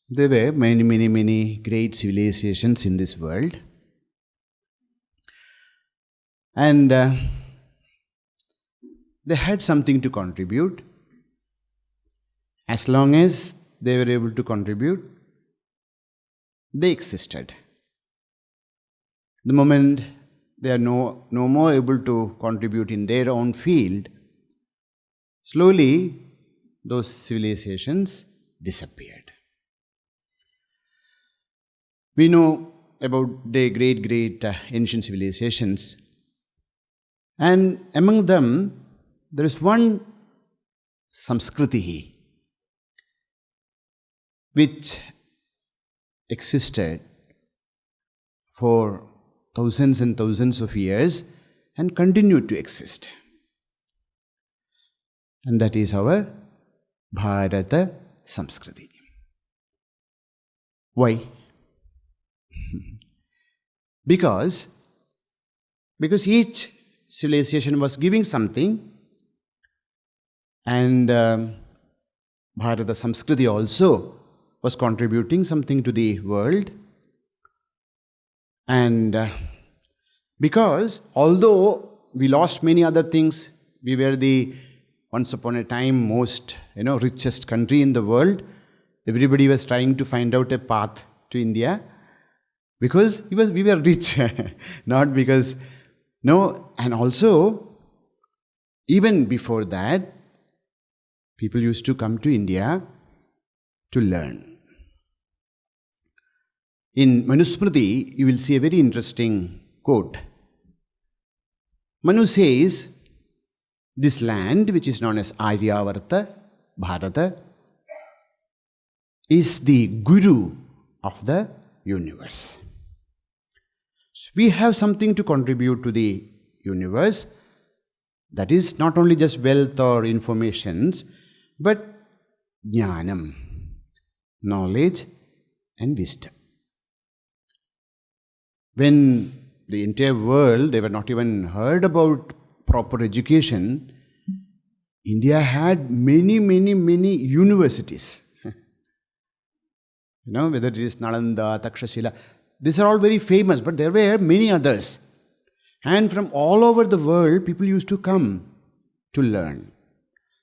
There were many great civilizations in this world. And they had something to contribute. As long as they were able to contribute, they existed. The moment they are no more able to contribute in their own field, slowly those civilizations disappeared. We know about the great ancient civilizations, and among them there is one Samskriti which existed for thousands and thousands of years and continued to exist. And that is our Bharata Samskriti. Why? Because each civilization was giving something, and Bharata Samskriti also was contributing something to the world. And because although we lost many other things, we were the once upon a time most richest country in the world. Everybody was trying to find out a path to India because we were rich, not because and also even before that, people used to come to India to learn. In Manusmriti, you will see a very interesting quote. Manu says, this land, which is known as Aryavarta, Bharata, is the guru of the universe. So we have something to contribute to the universe. That is not only just wealth or informations, but jnanam, knowledge and wisdom. When the entire world, they were not even heard about proper education, India had many universities. Whether it is Nalanda, Takshashila, these are all very famous, but there were many others. And from all over the world, people used to come to learn.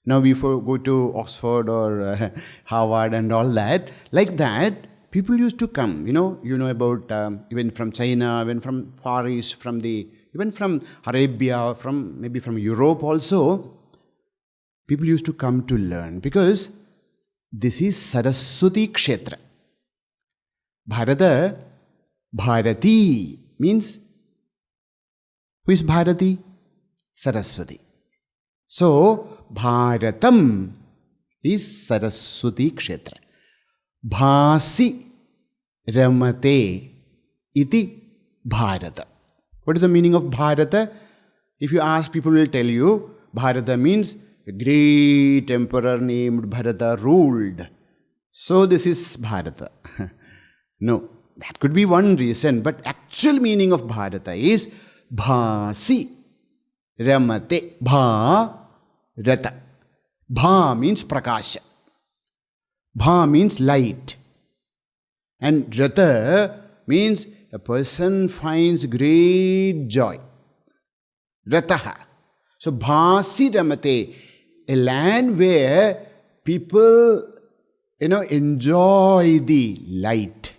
Now we go to Oxford or Harvard and all that. Like that, people used to come, about even from China, even from Far East, even from Arabia, maybe from Europe also. People used to come to learn because this is Saraswati Kshetra. Bharati means, who is Bharati? Saraswati. So, Bharatam is Saraswati Kshetra. Bhasi ramate iti Bharata. What is the meaning of Bharata? If you ask, people will tell you, Bharata means a great emperor named Bharata ruled. So this is Bharata. No, that could be one reason, but actual meaning of Bharata is Bhasi ramate Bharata. Bha means prakasha. Bha means light. And Rata means a person finds great joy. Rataha. So Bhasi ramate, a land where people, enjoy the light.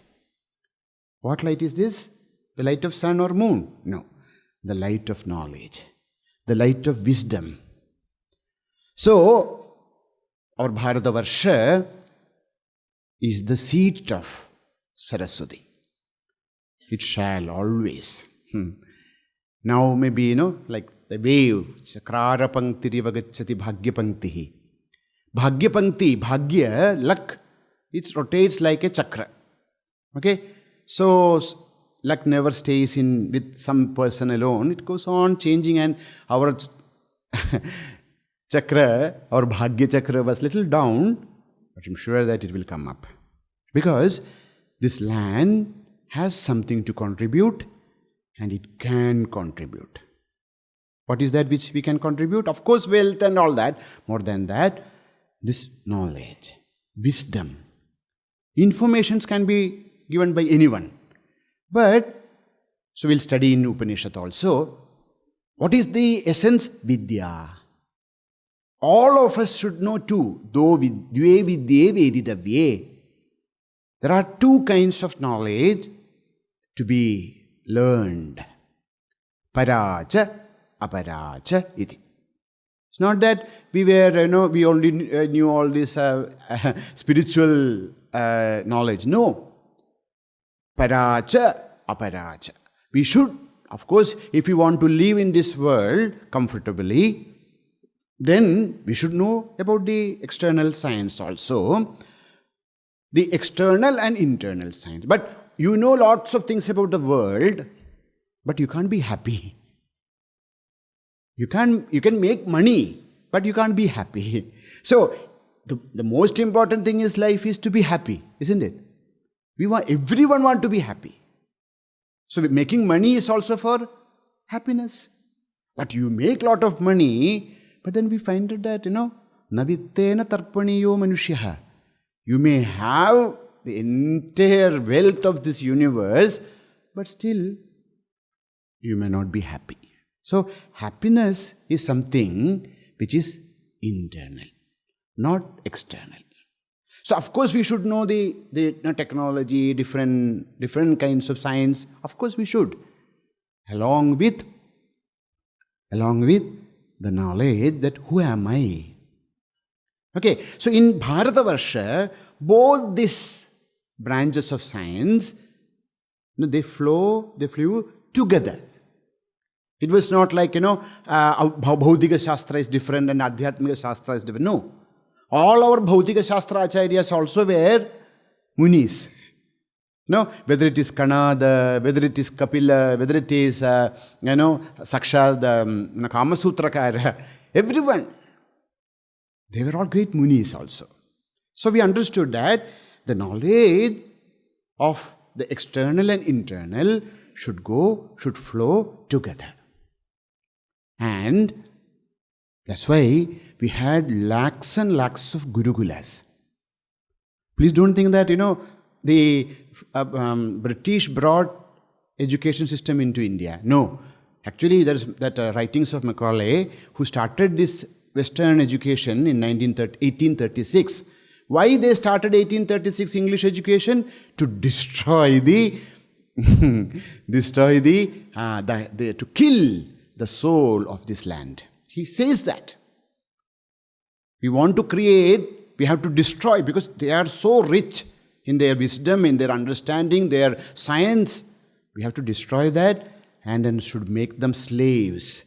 What light is this? The light of sun or moon? No. The light of knowledge. The light of wisdom. So, our Bharatavarsha is the seat of Saraswati. It shall always. Now maybe, like the wave, chakrara panktiriva gacchati bhagya panktihi. Bhagya pankti, bhagya, luck, it rotates like a chakra. Okay? So, luck never stays with some person alone. It goes on changing, and our chakra, our bhagya chakra was little down, but I'm sure that it will come up. Because this land has something to contribute, and it can contribute. What is that which we can contribute? Of course, wealth and all that. More than that, this knowledge, wisdom. Informations can be given by anyone. But, so we'll study in Upanishad also. What is the essence? Vidya. All of us should know too. Do vidye vidye veditavye. There are two kinds of knowledge to be learned. Paracha, aparacha iti. It's not that we were, we only knew all this spiritual knowledge. No. Paracha, aparacha. We should, of course, if we want to live in this world comfortably, then we should know about the external science also. The external and internal science. But you know lots of things about the world, but you can't be happy. You can make money, but you can't be happy. So, the most important thing in life is to be happy, isn't it? Everyone wants to be happy. So, making money is also for happiness. But you make lot of money, but then we find that, navittena tarpaniyo manushyaha. You may have the entire wealth of this universe, but still you may not be happy. So, happiness is something which is internal, not external. So, of course, we should know the technology, different kinds of science. Of course, we should. Along with the knowledge that who am I? Okay, so in Bharatavarsha, both these branches of science, they flew together. It was not like, Bhautika Shastra is different and Adhyatmika Shastra is different. No. All our Bhautika Shastra acharyas also were munis. Whether it is Kanada, whether it is Kapila, whether it is, Sakshad, the Kamasutrakara, everyone. They were all great munis also. So we understood that the knowledge of the external and internal should flow together. And that's why we had lakhs and lakhs of gurukulas. Please don't think that, the British brought education system into India. No. Actually, there's that writings of Macaulay, who started this Western education in 1836. Why they started 1836 English education? To destroy to kill the soul of this land. He says that. We want to create, we have to destroy, because they are so rich in their wisdom, in their understanding, their science. We have to destroy that and then should make them slaves.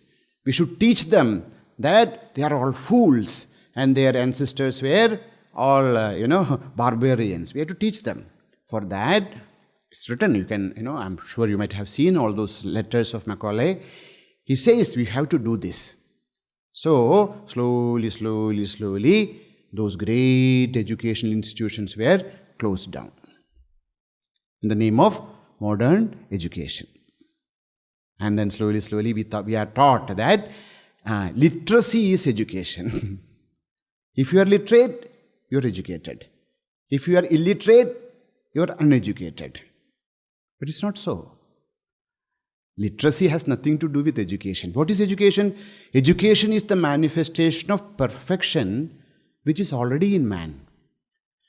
We should teach them that they are all fools and their ancestors were all, barbarians. We have to teach them. For that, it's written, you can, I'm sure you might have seen all those letters of Macaulay. He says we have to do this. So, slowly, those great educational institutions were closed down in the name of modern education. And then slowly we are taught that literacy is education. If you are literate, you are educated. If you are illiterate, you are uneducated. But it's not so. Literacy has nothing to do with education. What is education? Education is the manifestation of perfection which is already in man.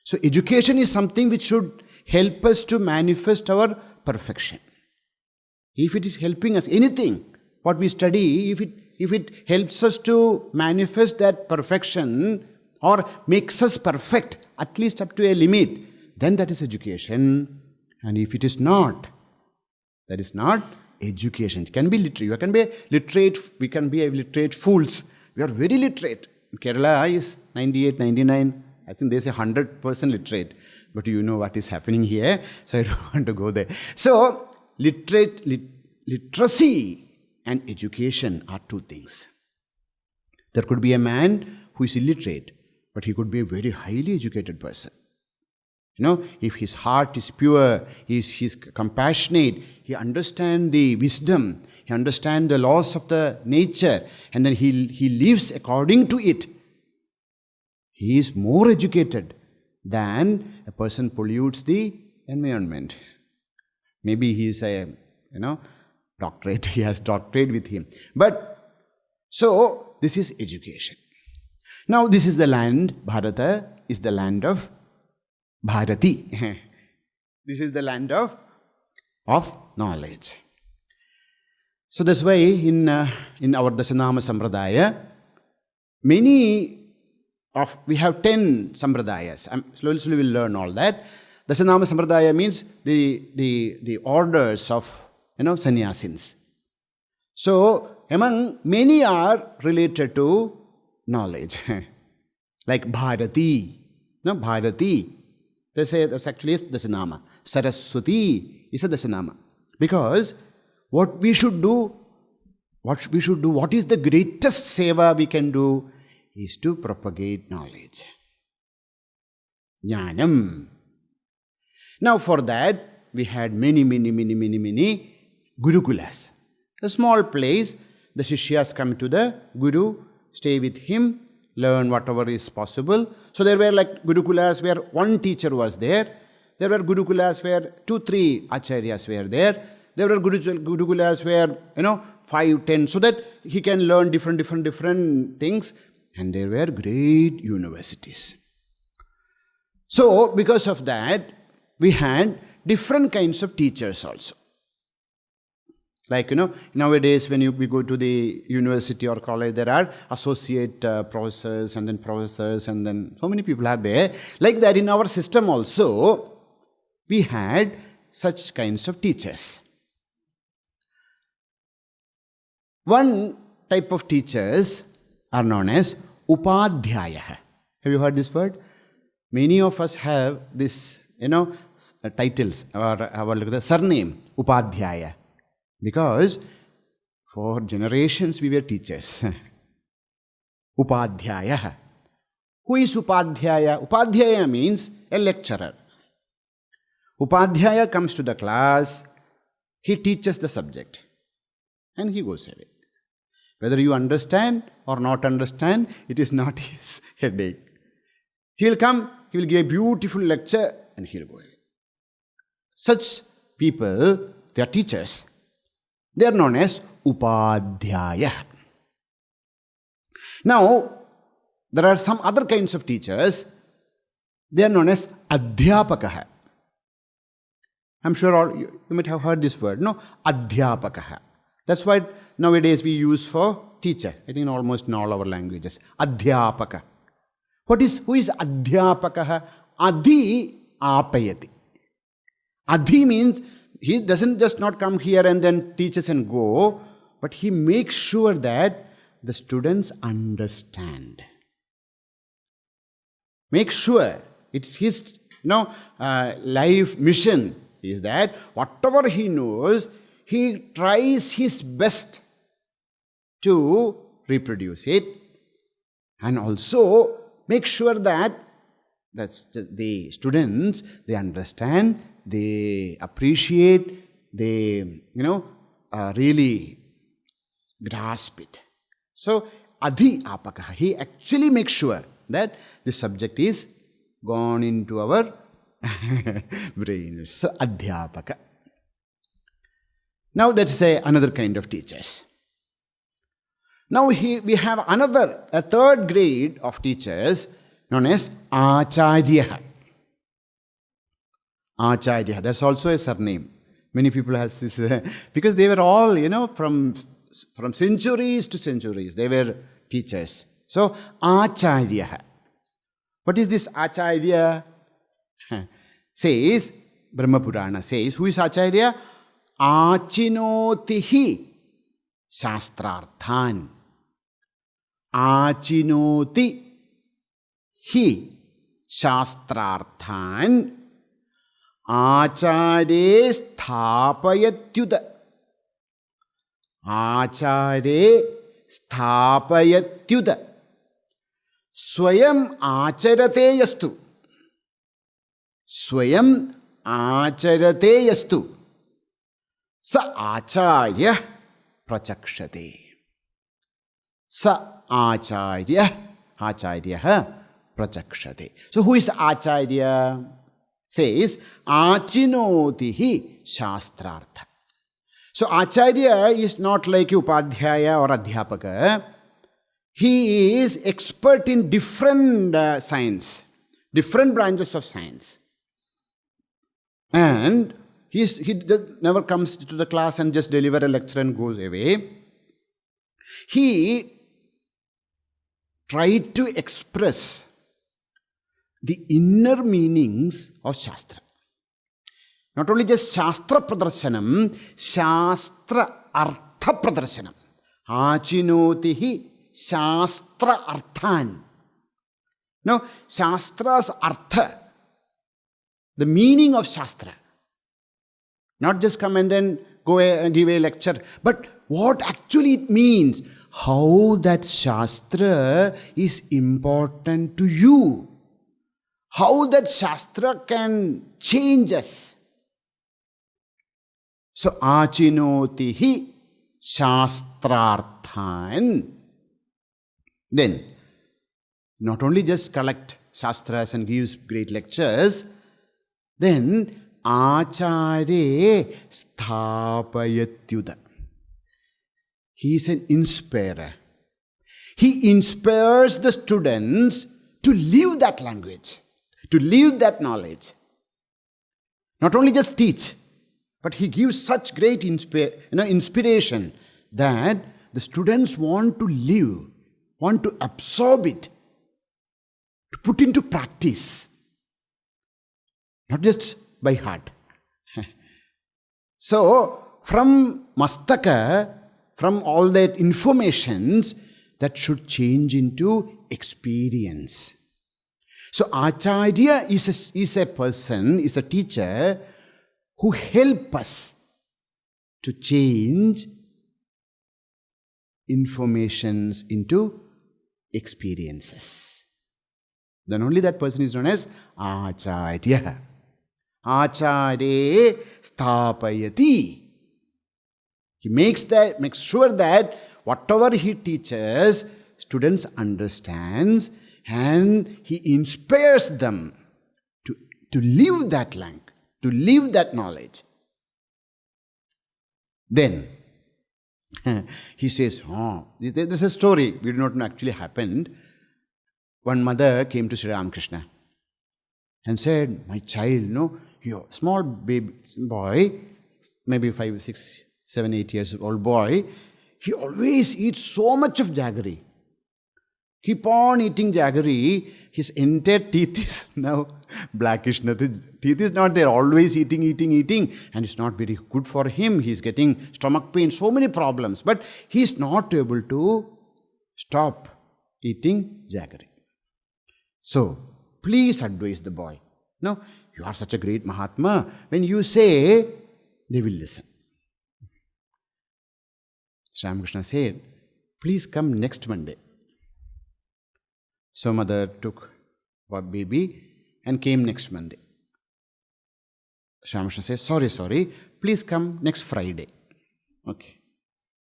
So education is something which should help us to manifest our perfection. If it is helping us, anything, what we study, if it helps us to manifest that perfection or makes us perfect, at least up to a limit, then that is education. And if it is not, that is not education. It can be literate. You can be literate. We can be literate fools. We are very literate. Kerala is 98, 99. I think they say 100% literate. But you know what is happening here. So I don't want to go there. So literacy and education are two things. There could be a man who is illiterate, but he could be a very highly educated person. If his heart is pure, he's compassionate, he understands the wisdom, he understands the laws of the nature, and then he lives according to it. He is more educated than a person pollutes the environment. Maybe he's a, doctorate, he has doctorate with him. But, so, this is education. Now, this is the land, Bharata is the land of Bharati. This is the land of knowledge. So that's why in our Dasanama Sampradaya, we have 10 Sampradayas. Slowly we'll learn all that. Dasanama Sampradaya means the orders of, sannyasins. So, among many are related to knowledge. Like Bharati. No, Bharati. They say that's actually Dasanama. Saraswati is a Dasanama. Because what we should do, what is the greatest seva we can do is to propagate knowledge. Jnanam. Now for that, we had many Gurukulas. A small place, the Shishyas come to the Guru, stay with him, learn whatever is possible. So there were like Gurukulas where one teacher was there. There were Gurukulas where 2-3 acharyas were there. There were Gurukulas where, 5, 10, so that he can learn different things. And there were great universities. So, because of that, we had different kinds of teachers also. Like, nowadays when we go to the university or college, there are associate professors and then so many people are there. Like that in our system also, we had such kinds of teachers. One type of teachers are known as Upadhyaya. Have you heard this word? Many of us have this, titles or our surname, Upadhyaya. Because for generations we were teachers. Upadhyaya. Who is Upadhyaya? Upadhyaya means a lecturer. Upadhyaya comes to the class, he teaches the subject, and he goes away. Whether you understand or not understand, it is not his headache. He will come, he will give a beautiful lecture, and he will go away. Such people, they are teachers. They are known as Upadhyaya. Now, there are some other kinds of teachers. They are known as Adhyapakaha. I'm sure you might have heard this word, no? Adhyapakaha. That's what nowadays we use for teacher. I think almost in all our languages. Adhyapaka. Who is Adhyapakaha? Adi apayati. Adi means he doesn't just not come here and then teaches and go, but he makes sure that the students understand. Make sure it's his life mission is that whatever he knows, he tries his best to reproduce it, and also make sure that the students, they understand, they appreciate, they really grasp it. So Adhi Apakaha, he actually makes sure that the subject is gone into our brains. So Adhyapaka. Now that's another kind of teachers. Now we have a third grade of teachers known as Acharya. Acharya, that's also a surname. Many people have this, because they were all, from centuries to centuries, they were teachers. So Acharya. What is this Acharya? Says, Brahma Purana says, who is Acharya? Achinotihi shastrarthan. Achinoti hi shastrarthan acharye sthapayatyuta. Acharye sthapayatyuta. Swayam acharate yastu. Swayam acharate yastu. Sa acharya prachakshate. Sa acharya prachakshate. So who is Acharya? Says, achinotihi shastrartha. So Acharya is not like Upadhyaya or Adhyapaka. He is expert in different science, different branches of science. And he never comes to the class and just deliver a lecture and goes away. He tried to express the inner meanings of Shastra. Not only just Shastra Pradarsanam, Shastra Artha Pradarsanam. Achinotihi Shastra Arthan. Now, Shastra's Artha, the meaning of Shastra. Not just come and then go and give a lecture, but what actually it means. How that Shastra is important to you. How that Shastra can change us. So, achinotihi shastrarthan. Then, not only just collect Shastras and gives great lectures, then acharye sthapayatyuda. He is an inspirer. He inspires the students to live that language, to live that knowledge. Not only just teach, but he gives such great inspiration that the students want to live, want to absorb it, to put into practice, not just by heart. So, from Mastaka, from all that informations, that should change into experience. So, Acharya is a person, is a teacher who help us to change informations into experiences. Then only that person is known as Acharya. Acharye sthapayati. He makes sure that whatever he teaches, students understands, and he inspires them to live that language, to live that knowledge. Then he says, this is a story, we do not know actually happened. One mother came to Sri Ramakrishna and said, my child, your small baby boy, maybe 5, 6, 7, 8 years old boy, he always eats so much of jaggery. Keep on eating jaggery, his entire teeth is now blackish. Teeth is not there, always eating, and it's not very good for him. He's getting stomach pain, so many problems. But he's not able to stop eating jaggery. So, please advise the boy. No, you are such a great Mahatma. When you say, they will listen. Sri Ramakrishna said, please come next Monday. So mother took her baby and came next Monday. Sri Ramakrishna said, sorry, please come next Friday. Okay.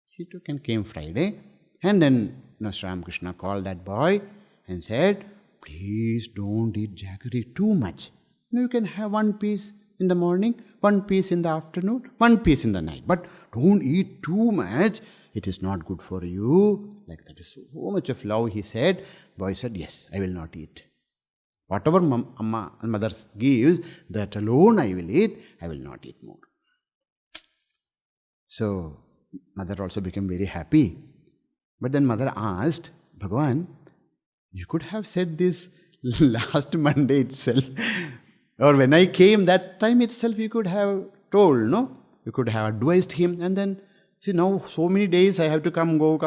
He took and came Friday. And then Sri Ramakrishna called that boy and said, please don't eat jaggery too much. You can have one piece in the morning, one piece in the afternoon, one piece in the night. But don't eat too much. It is not good for you. Like that is so much of love, he said. Boy said, yes, I will not eat. Whatever Amma and mother gives, that alone I will eat. I will not eat more. So, mother also became very happy. But then mother asked, Bhagavan, you could have said this last Monday itself. Or when I came that time itself, you could have told, no? You could have advised him. And then, see, now so many days I have to come, go.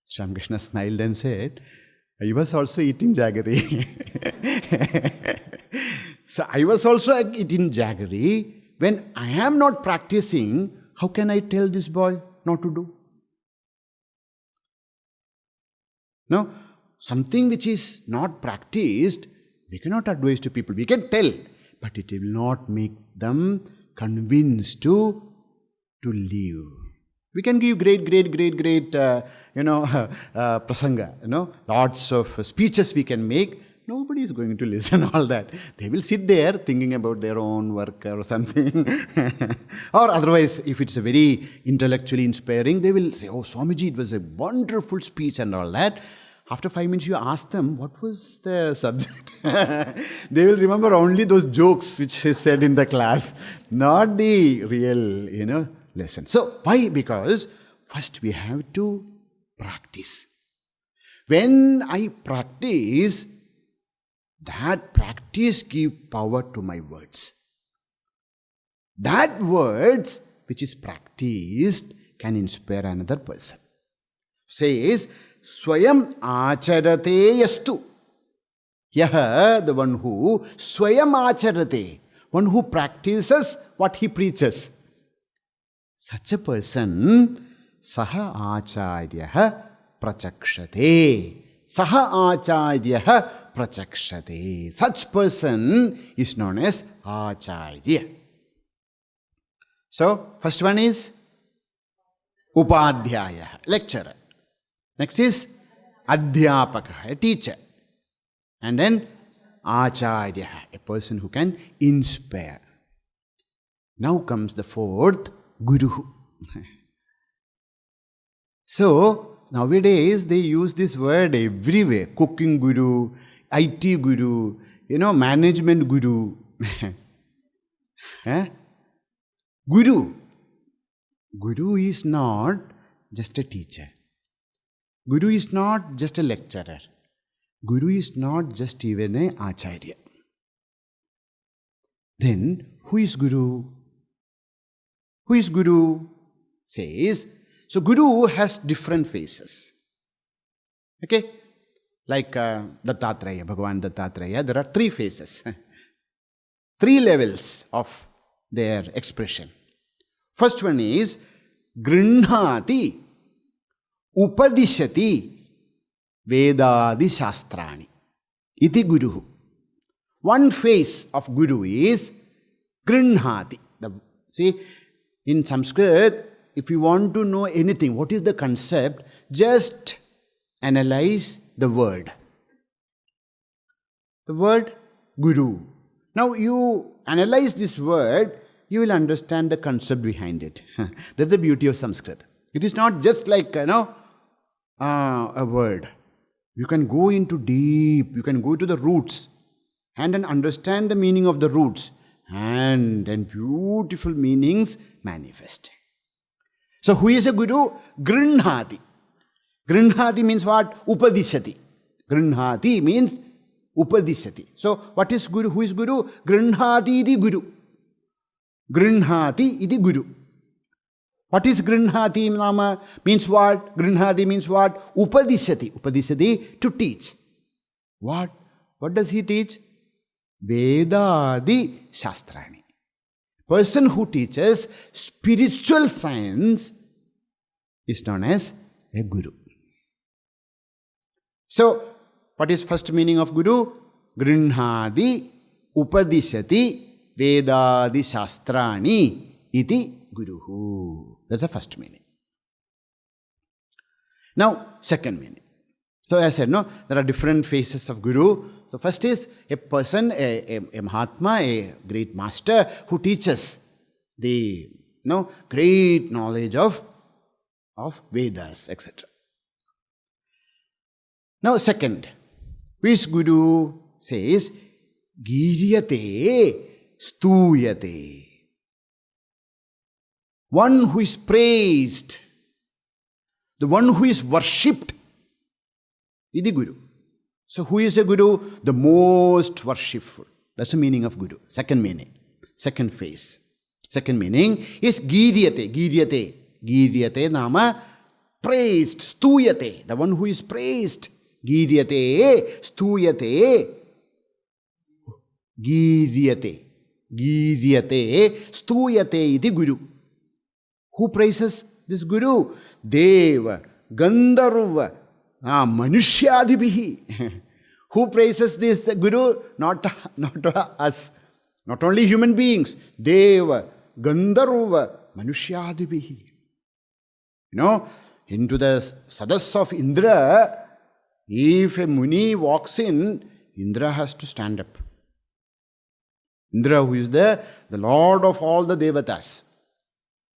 Sri Ramakrishna smiled and said, I was also eating jaggery. So I was also eating jaggery. When I am not practicing, how can I tell this boy not to do? No, something which is not practiced, we cannot advise to people. We can tell, but it will not make them convinced to live. We can give great, prasanga, lots of speeches we can make. Nobody is going to listen all that. They will sit there thinking about their own work or something. Or otherwise, if it's a very intellectually inspiring, they will say, oh, Swamiji, it was a wonderful speech and all that. After 5 minutes, you ask them, what was the subject? They will remember only those jokes which is said in the class, not the real, lesson. So, why? Because first we have to practice. When I practice, that practice gives power to my words. That words which is practiced can inspire another person. Says, Swayam acharate yastu. Yaha, the one who Swayam acharate, one who practices what he preaches. Such a person, Saha acharyaha prachakshate. Saha acharyaha prachakshate. Such person is known as acharya. So, first one is upadhyaya, lecturer. Next is adhyapaka, a teacher. And then acharya, a person who can inspire. Now comes the fourth, guru. So, nowadays they use this word everywhere. Cooking guru, IT guru, management guru. Guru. Guru is not just a teacher. Guru is not just a lecturer. Guru is not just even an acharya. Then, who is guru? Who is guru? Says, so guru has different faces. Okay? Like Dattatreya, Bhagavan Dattatreya, there are 3 faces. 3 levels of their expression. First one is Grinhati Upadishati Vedadi Shastrani. Iti Guru. One face of Guru is Grinhati. See, in Sanskrit, if you want to know anything, what is the concept, just analyze the word. The word Guru. Now you analyze this word, you will understand the concept behind it. That's the beauty of Sanskrit. It is not just like, a word. You can go into deep, you can go to the roots and then understand the meaning of the roots, and then beautiful meanings manifest. So who is a guru? Grinhati. Grinhati means what? Upadishati. Grinhati means upadishati. So what is guru? Who is guru? Grinhati iti guru. Grinhati iti guru. What is Grinhati nama? Means what? Grinhati means what? Upadishati. Upadishati, to teach. What? What does he teach? Vedadi Shastrani. Person who teaches spiritual science is known as a guru. So, what is first meaning of guru? Grinhadi Upadishati Vedadi Shastrani iti Guruhu. That's the first meaning. Now, second meaning. So, as I said, there are different phases of Guru. So, first is a person, a Mahatma, a great master who teaches the great knowledge of Vedas, etc. Now, second, which Guru says, Giryate Stuyate. One who is praised, the one who is worshipped, is the Guru. So who is a Guru? The most worshipful. That's the meaning of Guru. Second meaning. Second phase. Second meaning is Giryate. Giryate. Giryate nama praised. Stuyate. The one who is praised. Giryate. Stuyate. Giryate. Giryate. Stuyate iti Guru. Who praises this Guru? Deva, Gandharva, Manushyadibhihi. Who praises this Guru? Not us. Not only human beings. Deva, Gandharva, Manushyadibhihi. Into the sadas of Indra, if a Muni walks in, Indra has to stand up. Indra, who is the lord of all the devatas.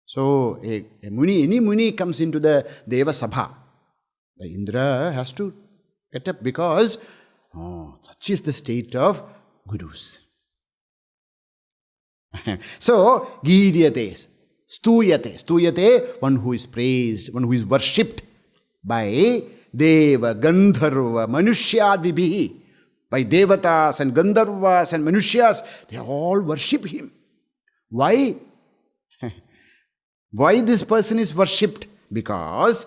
So, a Muni, any Muni comes into the Deva Sabha, the Indra has to get up because such is the state of Gurus. So, Giryate, Stuyate, one who is praised, one who is worshipped by Deva, Gandharva, Manushyadibhi, by Devatas and Gandharvas and Manusyas, they all worship him. Why? Why this person is worshipped? Because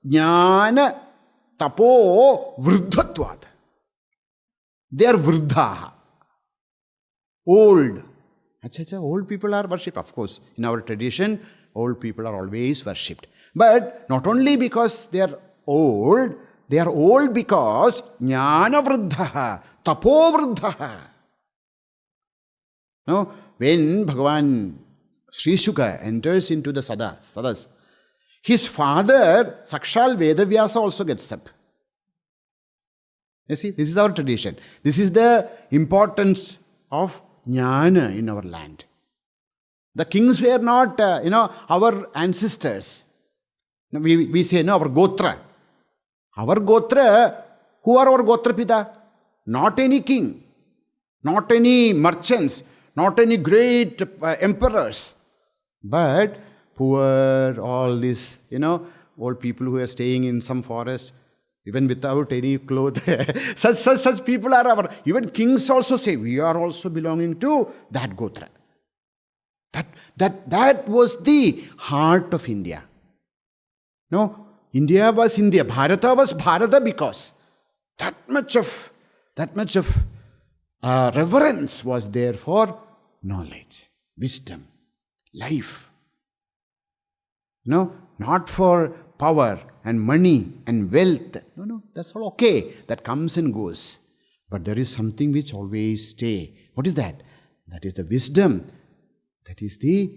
Jnana Tapo Vruddhatvat. They are Vruddhaha, old. Old people are worshipped. Of course, in our tradition, old people are always worshipped. But not only because they are old because Jnana Vruddhaha, Tapo Vruddhaha. No, when Bhagavan Sri Shuka enters into the sadas, his father, Sakshal Vedavyasa, also gets up. You see, this is our tradition. This is the importance of Jnana in our land. The kings were not, our ancestors. We say, our Gotra. Our Gotra, who are our Gotra Pita? Not any king, not any merchants, not any great emperors, but poor, all these, old people who are staying in some forest, even without any clothes. such people are our, even kings also say, we are also belonging to that Gotra. That was the heart of India. No, India was India. Bharata was Bharata because that much of reverence was there for knowledge, wisdom, life. No, not for power and money and wealth. No, that's all okay. That comes and goes. But there is something which always stays. What is that? That is the wisdom. That is the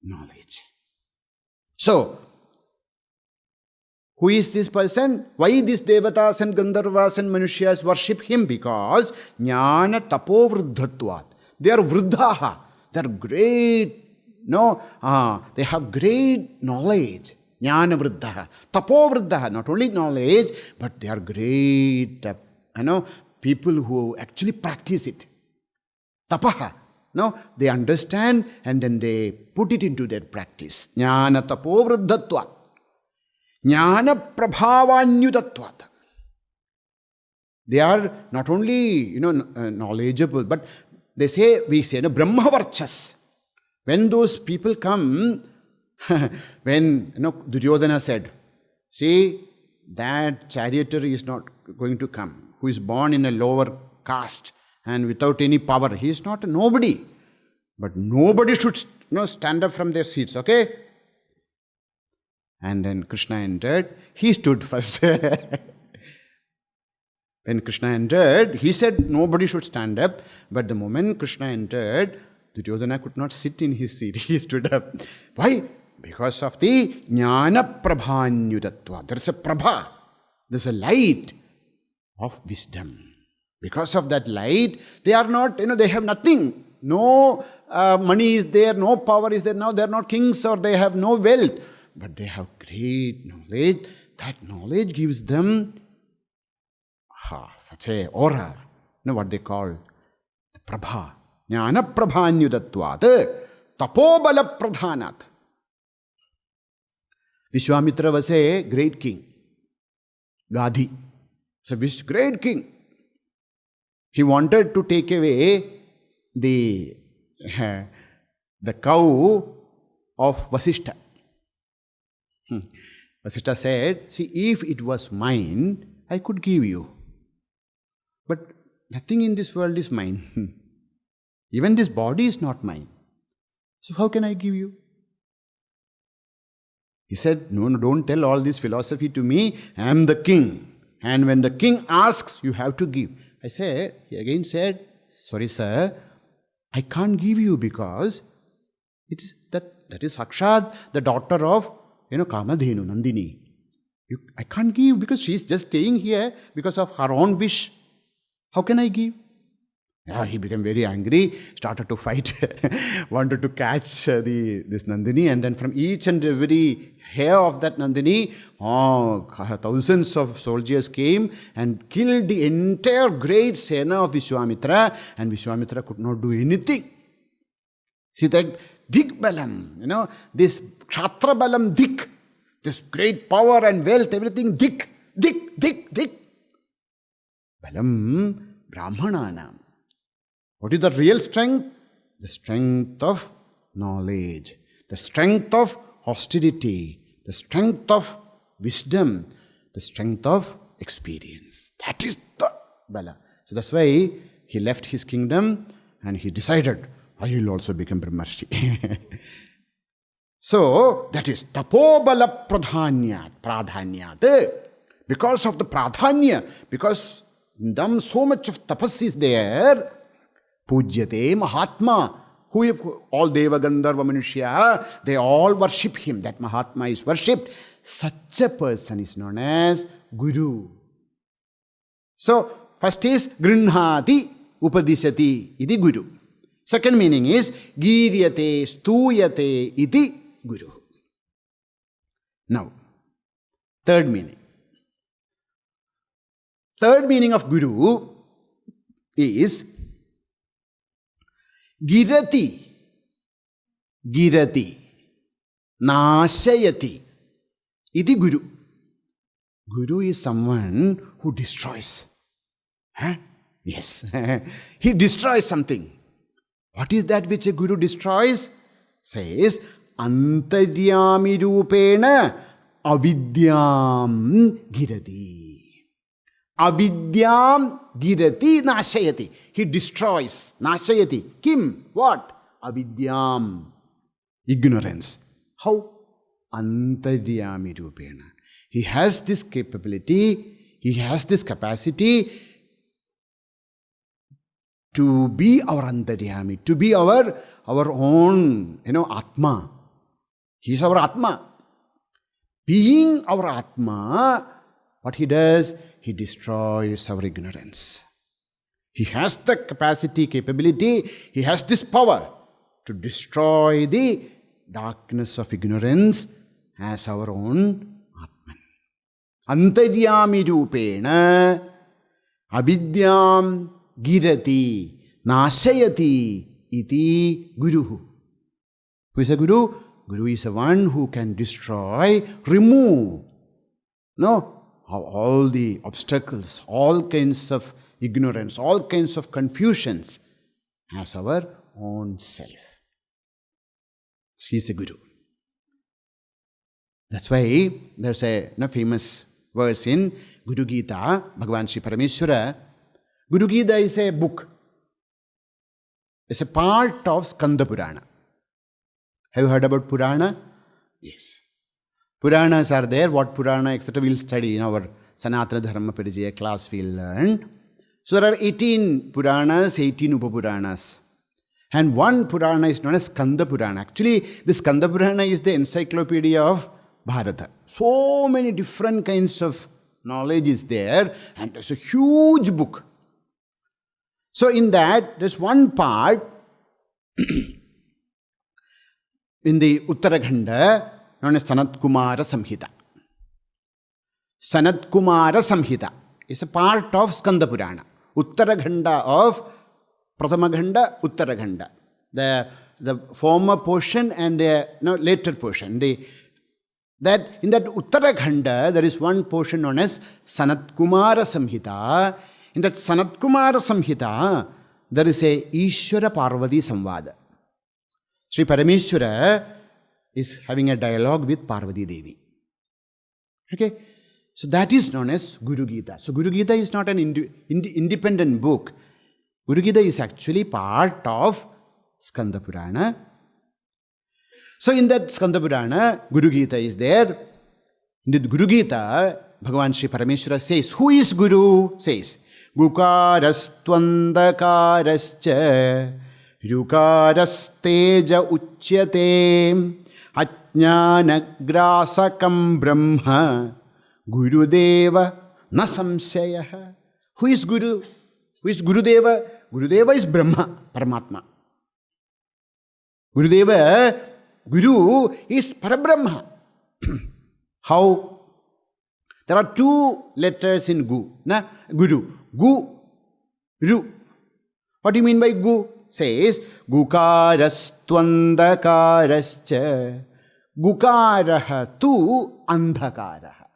knowledge. So, who is this person? Why these Devatas and Gandharvas and Manusyas worship him? Because Jnana Tapo Vruddhatvat. They are Vruddhaha. They are great. They have great knowledge. Jnana Vruddhaha. Tapo Vruddhaha. Not only knowledge, but they are great, people who actually practice it. Tapaha. They understand and then they put it into their practice. Jnana Tapo Vruddhatvat. Jnana Prabhavanyutatvat. They are not only, knowledgeable, but we say, Brahmavarchas. When those people come, when, Duryodhana said, see, that charioteer is not going to come, who is born in a lower caste and without any power. He is not a nobody. But nobody should, stand up from their seats, okay? And then Krishna entered. He stood first. When Krishna entered, he said nobody should stand up. But the moment Krishna entered, Duryodhana could not sit in his seat. He stood up. Why? Because of the Jnana Prabhanyutatva. There is a Prabha. There is a light of wisdom. Because of that light, they are not, they have nothing. No money is there, no power is there. Now they are not kings or they have no wealth. But they have great knowledge. That knowledge gives them such a aura. What they call the Prabha. Jnana Prabhanyudatvat. Tapobala Pradhanat. Vishwamitra was a great king. Gadhi. So this great king. He wanted to take away the cow of Vasishtha. Vasishtha said, see, if it was mine, I could give you. But nothing in this world is mine. Even this body is not mine. So how can I give you? He said, no, don't tell all this philosophy to me. I am the king. And when the king asks, you have to give. He again said, sorry sir, I can't give you because it is that is Sakshat, the daughter of Kamadhenu, Nandini. I can't give because she's just staying here because of her own wish. How can I give? Yeah, he became very angry, started to fight, wanted to catch this Nandini, and then from each and every hair of that Nandini, thousands of soldiers came and killed the entire great Sena of Vishwamitra, and Vishwamitra could not do anything. See that Dik Balam, this Kshatra Balam Dik, this great power and wealth, everything Dik. Balam Brahmananam. What is the real strength? The strength of knowledge, the strength of austerity, the strength of wisdom, the strength of experience. That is the Bala. So that's why he left his kingdom and he decided, I will also become Brahmarshi. So that is Tapobala Pradhanyat. Because of the Pradhanya, because in them so much of tapas is there, Pujyate Mahatma, who all Deva Gandharva Manushya, they all worship him. That Mahatma is worshipped. Such a person is known as Guru. So, first is Grinhati Upadisati iti Guru. Second meaning is Giryate Stuyate iti Guru. Now, third meaning. Third meaning of Guru is Girati, Nashayati, iti Guru. Guru is someone who destroys. Yes, he destroys something. What is that which a Guru destroys? Says, Antaryami Rupena Avidyam Girati. Avidyam girati nashayati. He destroys. Nashayati. Kim? What? Avidyam. Ignorance. How? Antaryami rupena. He has this capability, he has this capacity to be our Antaryami, to be our own, Atma. He is our Atma. Being our Atma, what he does? He destroys our ignorance. He has the capacity, capability, he has this power to destroy the darkness of ignorance as our own Atman. Antaryami rupena avidyam girati nashayati iti Guruhu. Who is a Guru? Guru is the one who can destroy, remove, all the obstacles, all kinds of ignorance, all kinds of confusions as our own self. He is a Guru. That's why there's a famous verse in Guru Gita, Bhagavan Sri Parameshwara. Guru Gita is a book. It's a part of Skanda Purana. Have you heard about Purana? Yes. Puranas are there. What Purana, etc. we'll study in our Sanatana Dharma Parijaya class we'll learn. So there are 18 Puranas, 18 Upapuranas. And one Purana is known as Skanda Purana. Actually, the Skanda Purana is the encyclopedia of Bharata. So many different kinds of knowledge is there, and it's a huge book. So in that, there's one part in the Uttarakhanda known as Sanat Kumara Samhita. Sanat Kumara Samhita is a part of Skanda Purana. Uttarakhanda of Pratamakhanda, Uttarakhanda. The former portion and the later portion. In that Uttarakhanda, there is one portion known as Sanat Kumara Samhita. In that Sanat Kumara Samhita, there is a Ishvara Parvati Samvada. Sri Parameshwara is having a dialogue with Parvati Devi. Okay? So that is known as Guru Gita. So Guru Gita is not an independent book. Guru Gita is actually part of Skanda Purana. So in that Skanda Purana, Guru Gita is there. In the Guru Gita, Bhagavan Sri Parameshwara says, who is Guru? Says, Gukarastvandakarascha Rukarasteja uchyate Ajnanagrasakam Brahma Gurudeva na samsayah. Who is Guru? Who is Gurudeva? Gurudeva is Brahma, Paramatma. Gurudeva, Guru is Parabrahma. How? There are two letters in Gu, na? Guru. Gu, Ru. What do you mean by Gu? Says, Gukarastvandakarascha Gukaraha tu andhakaraha.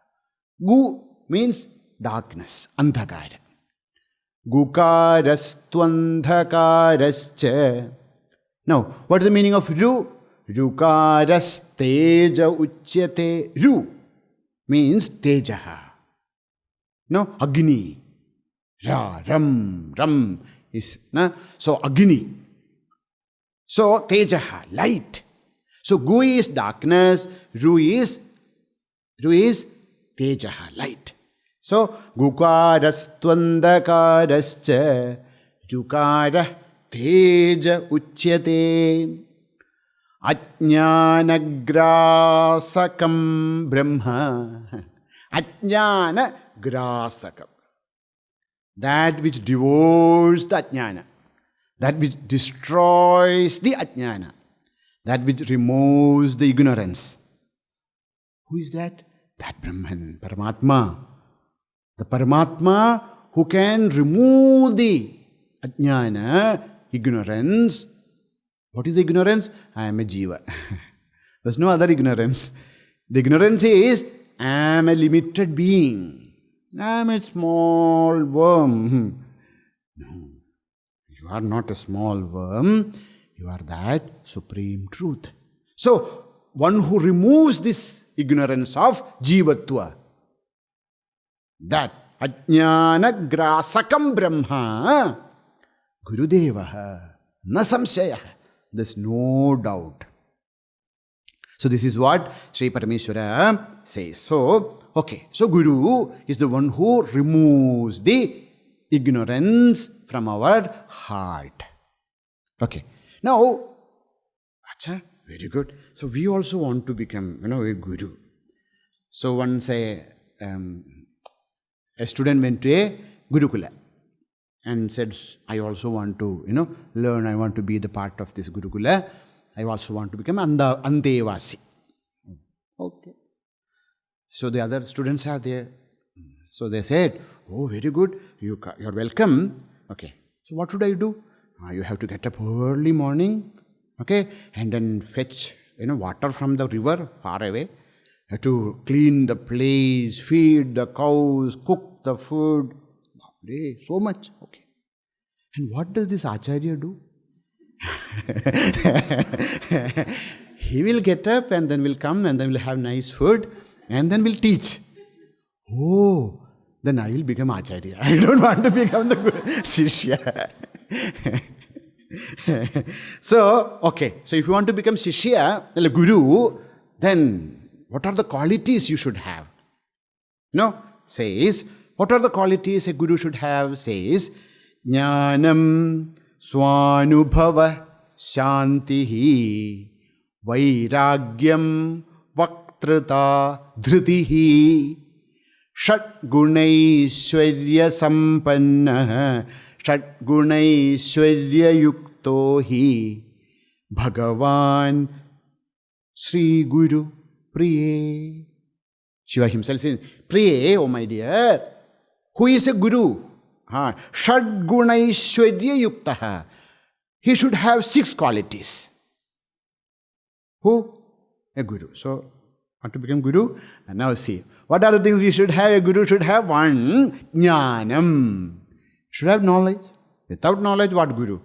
Gu means darkness, andhakara. Gukarastvandakarascha. Now, what is the meaning of Ru? Rukaras teja uchyate. Ru means tejaha. No, Agni. Ram is, na? So Agni. So tejaha, light. So Gu is darkness, Ru is tejaha, light. So Gukarastvandakarascha Rukara teja uchyate. Ajnanagrasakam Brahma. Ajnanagrasakam. That which devours the ajnana. That which destroys the ajnana. That which removes the ignorance. Who is that? That Brahman, Paramatma. The Paramatma who can remove the ajnana, ignorance. What is the ignorance? I am a jiva. There's no other ignorance. The ignorance is, I am a limited being. I am a small worm. No, you are not a small worm. You are that supreme truth. So, one who removes this ignorance of jivatva, that ajnana grasakam brahma, Gurudevaha, na samsayah. There's no doubt. So this is what Sri Parameshwara says. So, okay. So Guru is the one who removes the ignorance from our heart. Okay. Now, acha, very good. So we also want to become, a Guru. So once a student went to a Gurukula and said, I also want to, learn, I want to be the part of this Gurukula. I also want to become Andevasi. Okay. So the other students are there. So they said, oh, very good, you're welcome. Okay. So what should I do? You have to get up early morning, okay, and then fetch, water from the river far away. You have to clean the place, feed the cows, cook the food. So much. Okay. And what does this Acharya do? He will get up and then will come and then will have nice food and then will teach. Oh, then I will become Acharya. I don't want to become the Shishya. So, okay. So if you want to become Shishya, the Guru, then what are the qualities you should have? Says, what are the qualities a Guru should have? Says, Jnanam Swanubhava Shantihi Vairagyam Vaktrata Dhritihi Shat Gunaishwarya Sampanna Shat Gunaishwarya Yuktohi Bhagavan Sri Guru Priye. Shiva himself says, Priye, oh my dear, who is a Guru? Shad Gunaishwarya Yuktaha. He should have 6 qualities. Who? A Guru. So, want to become Guru? And now see, what are the things we should have? A Guru should have. 1, Jnanam. Should have knowledge. Without knowledge, what Guru?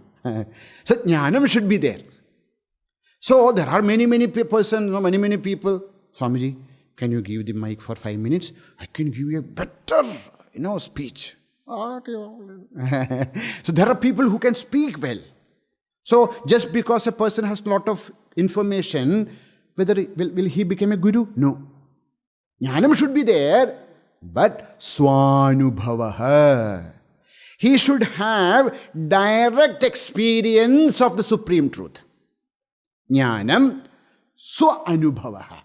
So, Jnanam should be there. So, there are many persons, many people. Swamiji, can you give the mic for 5 minutes? I can give you a better, speech. So there are people who can speak well. So just because a person has a lot of information, will he become a Guru? No. Jnanam should be there, but Swanubhavaha. He should have direct experience of the Supreme Truth. Jnanam Swa anubhavaha.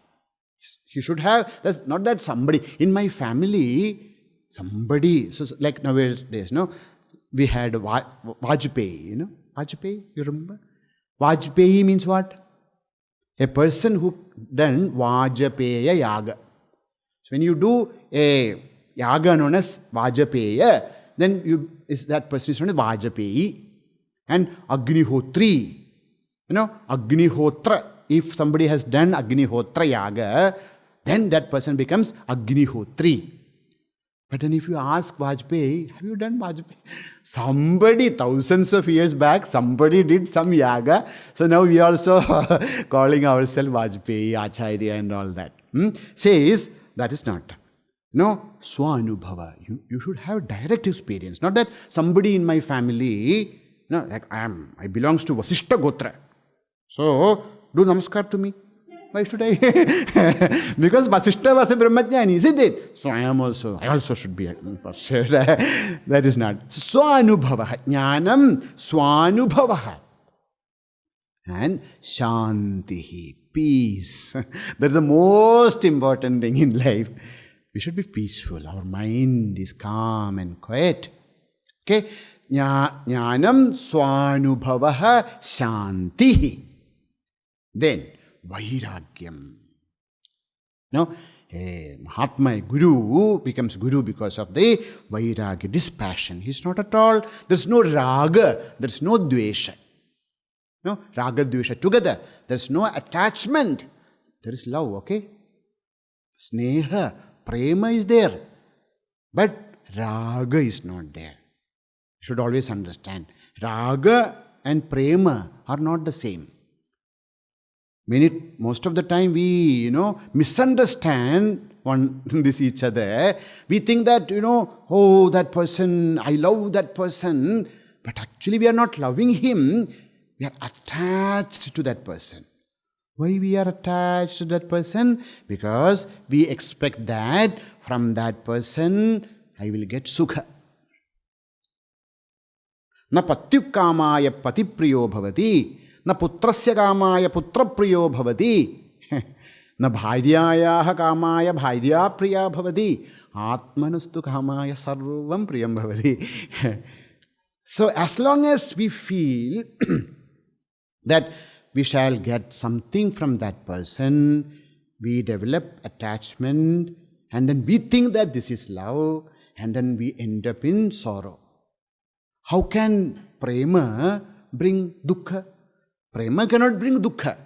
He should have, that's not that somebody, in my family, somebody, so like nowadays, no, we had Vajpayee, Vajpayee, you remember? Vajpayee means what? A person who done Vajpaya Yaga. So when you do a Yaga known as Vajpaya, then that person is known as Vajpayee. And Agnihotri, Agnihotra. If somebody has done Agnihotra Yaga, then that person becomes Agnihotri. But then if you ask Vajpayee, have you done Vajpayee? Somebody, thousands of years back, somebody did some Yaga. So now we also calling ourselves Vajpayee, Acharya and all that. Says, that is not. No, Swanubhava. You should have direct experience. Not that somebody in my family, like I belongs to Vasishta Gotra. So, do namaskar to me. Why should I? Because Vasishta was a Brahmacharya, isn't it? So I also should be. That is not. Swanubhava. Jnanam Swanubhava. And Shantihi. Peace. That's the most important thing in life. We should be peaceful. Our mind is calm and quiet. Okay? Jnanam Swanubhava Shantihi. Then, Vairagyam. A Mahatma, a Guru, becomes Guru because of the Vairagya, dispassion. He's not at all, there's no Raga, there's no Dvesha. No, Raga, Dvesha together. There's no attachment. There is love, okay? Sneha, Prema is there. But Raga is not there. You should always understand. Raga and Prema are not the same. Most of the time we, misunderstand each other. We think that, oh, that person, I love that person. But actually we are not loving him. We are attached to that person. Why we are attached to that person? Because we expect that from that person I will get sukha. Na patyukamaya patipriyo bhavati. Na putrasya kamaya putrapriyo bhavati. Na bhairyaya kamaya bhairya priya bhavati. Atmanustu kamaya sarvam priyam bhavati. So as long as we feel that we shall get something from that person, we develop attachment, and then we think that this is love, and then we end up in sorrow. How can prema bring dukkha? Prema cannot bring dukkha.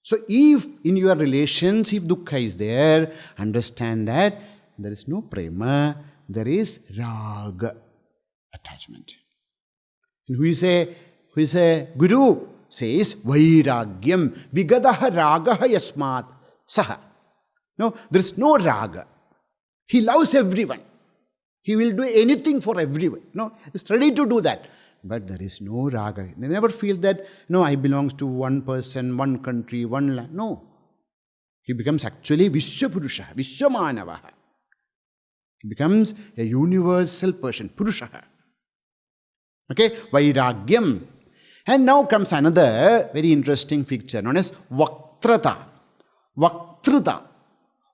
So if in your relations, if dukkha is there, understand that there is no prema, there is raga, attachment. And who is a guru? Says vairagyam vigadaha ragaha yasmat saha. No, there is no raga. He loves everyone. He will do anything for everyone. No, he's ready to do that. But there is no raga. They never feel that, no, I belong to one person, one country, one land. No. He becomes actually Vishwapurusha, Vishwamanavaha. He becomes a universal person, Purushaha. Okay, Vairagyam. And now comes another very interesting feature known as Vaktrata. Vaktrita.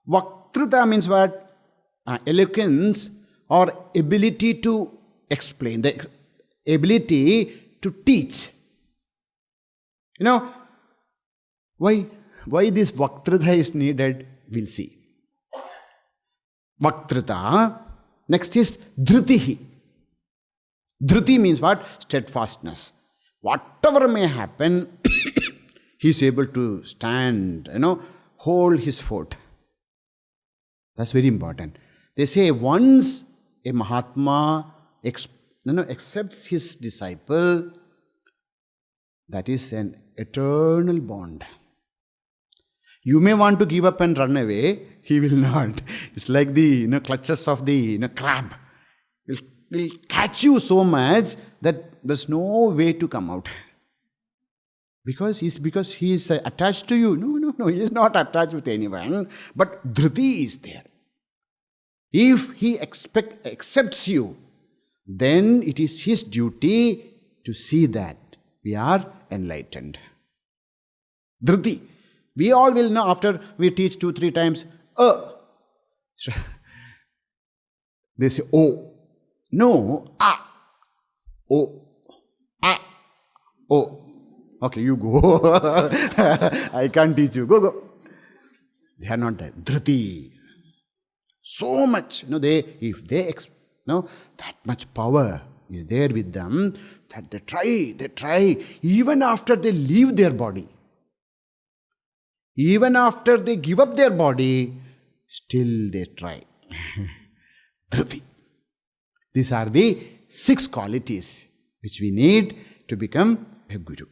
Vaktrita means what? Eloquence or ability to explain, the ability to teach. Why this Vaktrita is needed, we'll see. Vaktrita. Next is Dhritihi. Dhriti means what? Steadfastness. Whatever may happen, he is able to stand, hold his fort. That's very important. They say once a Mahatma accepts his disciple, that is an eternal bond. You may want to give up and run away, he will not. It's like the clutches of the crab. Will catch you so much that there's no way to come out. Because he is attached to you. No, he is not attached with anyone. But Dhriti is there. If he accepts you, then it is his duty to see that we are enlightened. Dhriti. We all will know after we teach 2-3 times, they say, oh. No, oh, oh. Okay, you go. I can't teach you. Go. They are not there. Dhruti. So much. That much power is there with them that they try, even after they leave their body. Even after they give up their body, still they try. Dhruti. These are the 6 qualities which we need to become a guru.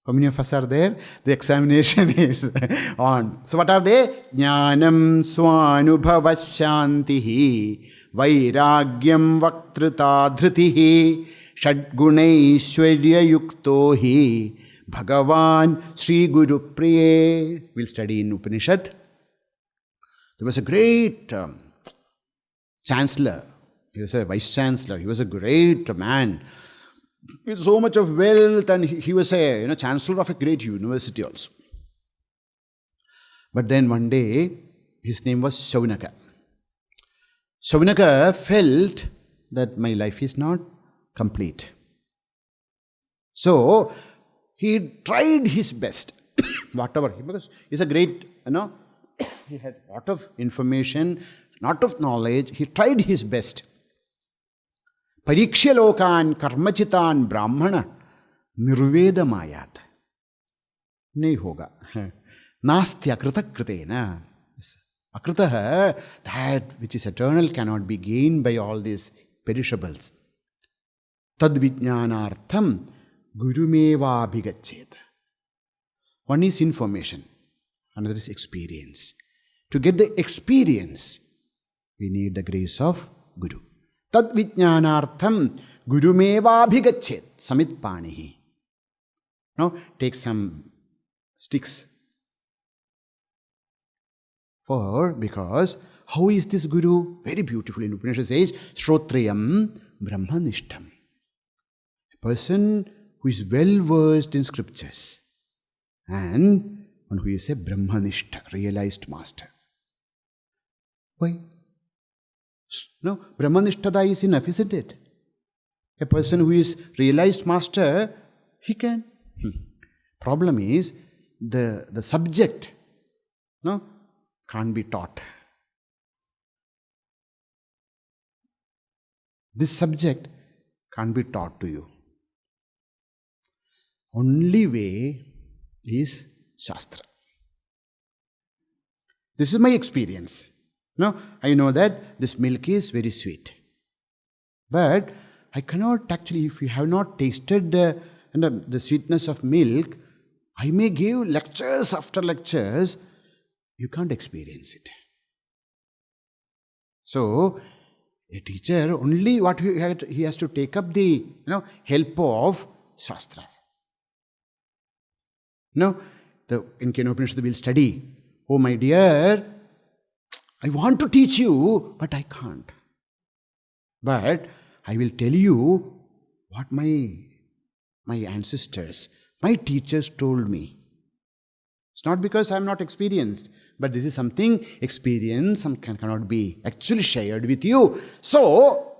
How many of us are there? The examination is on. So what are they? Jnanam swanubhavasyantihi vairagyam vaktruta dhritihi shadgunaishwarya yuktohi Bhagavan Sri Guru Priye. We'll study in Upanishad. There was a great chancellor. He was a vice chancellor. He was a great man with so much of wealth, and he was a chancellor of a great university also. But then one day, his name was Shaunaka. Shaunaka felt that my life is not complete. So he tried his best, whatever, because he's a great, he had a lot of information, lot of knowledge. He tried his best. Parikshya lokan karmachitan brahmana nirveda mayat. Nahi hoga. Nasti akrita kritena. Akrita, that which is eternal cannot be gained by all these perishables. Tad vijnanartham gurumeva abhigachet. One is information, another is experience. To get the experience, we need the grace of Guru. Tad vijnanartham gurumeva abhigachet samit panihi. Now, take some sticks. Because how is this Guru? Very beautiful in Upanishad says, Shrotriyam Brahmanishtam. A person who is well versed in scriptures and one who is a Brahmanishta, realized master. Why? No, Brahmanishtada is enough, isn't it? A person who is realized master, he can. Problem is, the subject, can't be taught. This subject can't be taught to you. Only way is Shastra. This is my experience. I know that this milk is very sweet. But I cannot actually, if you have not tasted the sweetness of milk, I may give lectures after lectures, you can't experience it. So, a teacher, only what he has to take up the help of Shastras. In Kena Upanishad we'll study, oh my dear, I want to teach you, but I can't. But I will tell you what my ancestors, my teachers told me. It's not because I am not experienced, but this is something experienced and cannot be actually shared with you. So,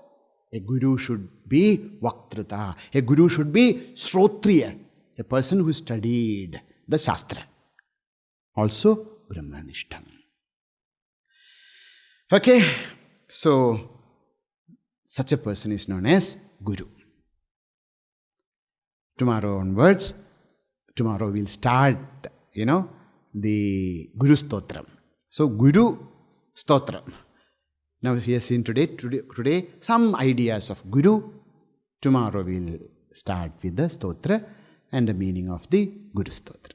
a guru should be Vaktruta. A guru should be Shrotriya, a person who studied the Shastra. Also, Brahmanishtam. Okay, so such a person is known as Guru. Tomorrow onwards, we'll start, the Guru Stotram. So, Guru Stotram. Now, we have seen today some ideas of Guru. Tomorrow, we'll start with the Stotra and the meaning of the Guru Stotra.